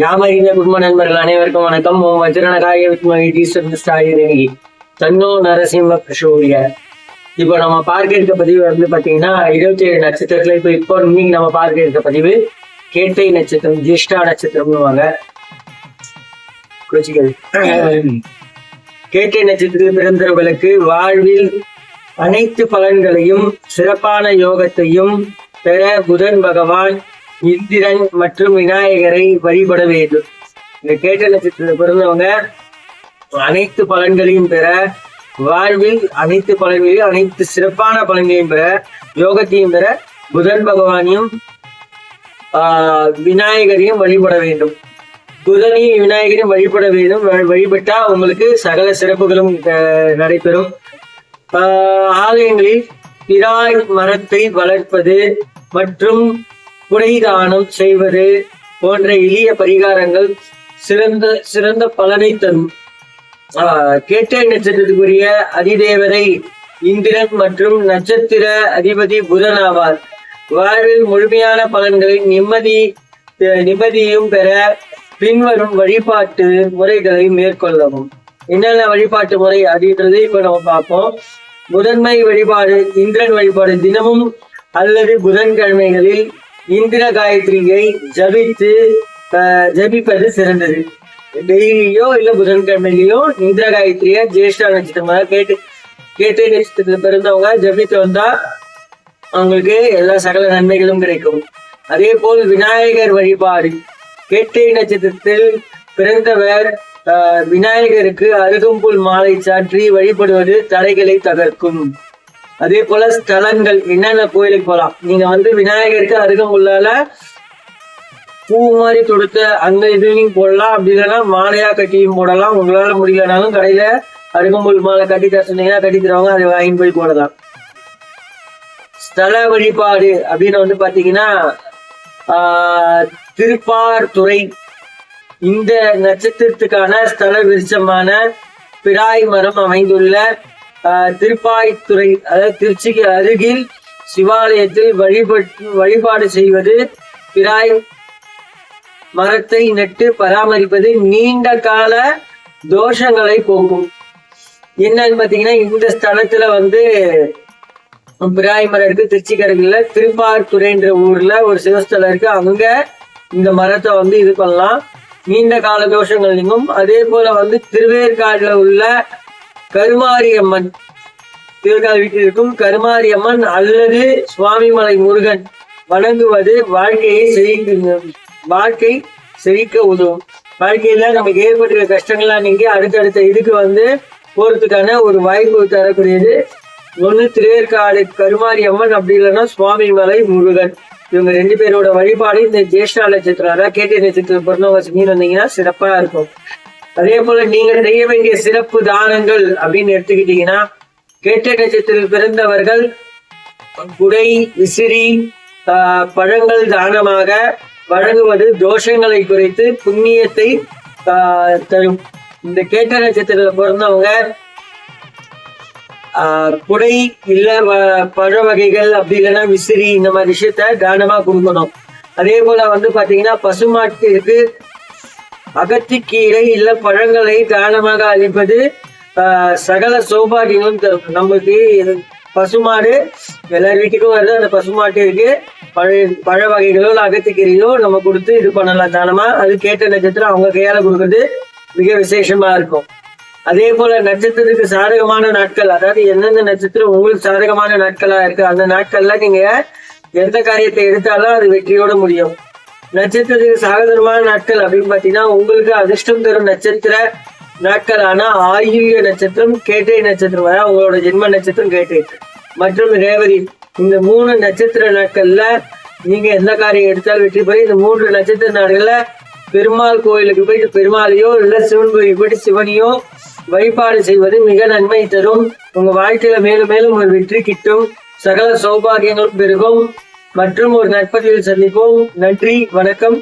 யாமறிந்த குடும்ப நண்பர்கள் அனைவருக்கும் வணக்கம். வஜ்ரனகாய வித்மகி தீஸ்வரஸ்தாயிரங்கி தன்னோ நரசிம்ம பிரசோரிய. இப்போ நம்ம பார்க்க இருக்க பதிவு வந்து பாத்தீங்கன்னா 27 நட்சத்திரத்துல இப்போ இன்னைக்கு நம்ம பார்க்க இருக்க பதிவு கேட்டை நட்சத்திரம், ஜேஷ்டா நட்சத்திரம்னுவாங்க. கேட்டை நட்சத்திரத்தில் பிறந்தவர்களுக்கு வாழ்வில் அனைத்து பலன்களையும் சிறப்பான யோகத்தையும் பெற புதன் பகவான், இந்திரன் மற்றும் விநாயகரை வழிபட வேண்டும். இந்த கேட்ட நட்சத்திரத்தில் பிறந்தவங்க அனைத்து பலன்களையும் பெற, வாழ்வில் அனைத்து பலன்களையும் அனைத்து சிறப்பான பலன்களையும் பெற, யோகத்தையும் பெற புதன் பகவானையும் விநாயகரையும் வழிபட வேண்டும். புதனையும் விநாயகரையும் வழிபட வேண்டும். வழிபட்டா உங்களுக்கு சகல சிறப்புகளும் நடைபெறும். ஆலயங்களில் பிராய் மரத்தை வளர்ப்பது மற்றும் குடைதானம் செய்வது போன்ற எளிய பரிகாரங்கள் சிறந்த பலனை தரும். கேட்டை நட்சத்திரத்துக்குரிய அதிதேவதை இந்திரன் மற்றும் நட்சத்திர அதிபதி புதன் ஆவார். வாழ்வில் முழுமையான பலன்களை நிம்மதியும் பெற பின்வரும் வழிபாட்டு முறைகளை மேற்கொள்ளவும். என்னென்ன வழிபாட்டு முறை அப்படின்றது இப்ப நம்ம பார்ப்போம். முதன்மை வழிபாடு இந்திரன் வழிபாடு. தினமும் அல்லது புதன்கிழமைகளில் இந்திர காயத்ரியை ஜபிப்பது சிறந்தது. டெய்லியோ இல்ல புதன்கிழமையிலயோ இந்திர காயத்ரிய ஜேஷ்டா நட்சத்திரமாக கேட்டை நட்சத்திரத்துல பிறந்தவங்க ஜபித்து வந்தா அவங்களுக்கு எல்லா சகல நன்மைகளும் கிடைக்கும். அதே போல் விநாயகர் வழிபாடு. கேட்டை நட்சத்திரத்தில் பிறந்தவர் விநாயகருக்கு அருகம்புல் மாலை சாற்றி வழிபடுவது தடைகளை தகர்க்கும். அதே போல ஸ்தலங்கள், என்னென்ன கோயிலுக்கு போகலாம். நீங்க வந்து விநாயகருக்கு அருகம்புல்லால பூ மாதிரி தொடுத்த அந்த இதுலையும் போடலாம். அப்படி இல்லைன்னா மாலையா கட்டியும் போடலாம். உங்களால முடியலனாலும் கடையில அருகம்புல் மாலை கட்டி தர சொன்னீங்கன்னா கட்டி தருவாங்க, அதை வாங்கி போய் போடலாம். ஸ்தல வழிபாடு அப்படின்னு வந்து பாத்தீங்கன்னா திருப்பார்துறை. இந்த நட்சத்திரத்துக்கான ஸ்தல விருட்சமான பிராய் மரம் அமைந்துள்ள திருப்பாய்த்துறை, அதாவது திருச்சிக்கு அருகில் சிவாலயத்தில் வழிபாடு செய்வது, பிராய் மரத்தை நட்டு பராமரிப்பது நீண்ட கால தோஷங்களை போக்கும். என்னன்னு பாத்தீங்கன்னா இந்த ஸ்தலத்துல வந்து பிராய் மரம் இருக்கு. திருச்சிக்கு அருகில் திருப்பார்துறைன்ற ஊர்ல ஒரு சிவஸ்தலம் இருக்கு. அங்க இந்த மரத்தை வந்து இது பண்ணலாம், நீண்ட கால தோஷங்கள் நீங்கும். அதே போல வந்து திருவேற்காடுல உள்ள கருமாரியம்மன், திருவேற்காடு வீட்டில் இருக்கும் கருமாரியம்மன் அல்லது சுவாமிமலை முருகன் வணங்குவது வாழ்க்கை செழிக்க உதவும். வாழ்க்கையில நமக்கு ஏற்பட்டுள்ள கஷ்டங்கள்லாம் நீங்க அடுத்தடுத்த இதுக்கு வந்து போறதுக்கான ஒரு வாய்ப்பு தரக்கூடியது. ஒண்ணு திருவேற்காடு கருமாரியம்மன், அப்படி இல்லைன்னா சுவாமிமலை முருகன். இவங்க 2 பேரோட வழிபாடு இந்த ஜேஷ்டா நட்சத்திரம், அதாவது கேட்டை நட்சத்திரம் பிறந்தவங்க செஞ்சு வந்தீங்கன்னா சிறப்பா இருக்கும். அதே போல நீங்க செய்ய வேண்டிய சிறப்பு தானங்கள் அப்படின்னு எடுத்துக்கிட்டீங்கன்னா, கேட்டை நட்சத்திரத்தில் பிறந்தவர்கள் குடை, விசிறி, பழங்கள் தானமாக வழங்குவது தோஷங்களை குறைத்து புண்ணியத்தை தரும். இந்த கேட்டை நட்சத்திரத்தில் பிறந்தவங்க குடை இல்ல பழ வகைகள், அப்படி இல்லைன்னா விசிறி, இந்த மாதிரி விஷயத்த தானமா கொடுக்கணும். அதே போல வந்து பாத்தீங்கன்னா பசுமாட்டிற்கு அகத்திக்கீரை இல்ல பழங்களை தானமாக அளிப்பது சகல சௌபாகியங்களும் தரும். நமக்கு பசுமாடு எல்லார் வீட்டுக்கும் வருது. அந்த பசுமாட்டிற்கு பழ வகைகளோ அகத்திக்கீரையோ நம்ம கொடுத்து இது பண்ணலாம் தானமா. அது கேட்ட நட்சத்திரம் அவங்க கையால கொடுக்கறது மிக விசேஷமா இருக்கும். அதே போல நட்சத்திரத்துக்கு சாதகமான நாட்கள், அதாவது எந்தெந்த நட்சத்திரம் உங்களுக்கு சாதகமான நாட்களா இருக்கு அந்த நாட்கள்ல நீங்க எந்த காரியத்தை எடுத்தாலும் அது வெற்றியோட முடியும். நட்சத்திரத்துக்கு சாதகமான நாட்கள் அப்படின்னு பாத்தீங்கன்னா உங்களுக்கு அதிர்ஷ்டம் தரும் நட்சத்திர நாட்களான ஆயுள்ய நட்சத்திரம், கேட்டை நட்சத்திரம், அதாவது உங்களோட ஜென்ம நட்சத்திரம் கேட்டை மற்றும் ரேவதி. இந்த 3 நட்சத்திர நாட்கள்ல நீங்க எந்த காரியம் எடுத்தாலும் வெற்றி பெறும். இந்த 3 நட்சத்திர நாட்கள்ல பெருமாள் கோயிலுக்கு போயிட்டு பெருமாளையோ இல்ல சிவன் கோயிலுக்கு போயிட்டு சிவனையோ வழிபாடு செய்வது மிக நன்மை தரும். உங்க வாழ்க்கையில மேலும் மேலும் ஒரு வெற்றி கிட்டும், சகல சௌபாகியங்களும் பெருகும். மற்றும் ஒரு நட்பதிவில் சந்திப்போம். நன்றி, வணக்கம்.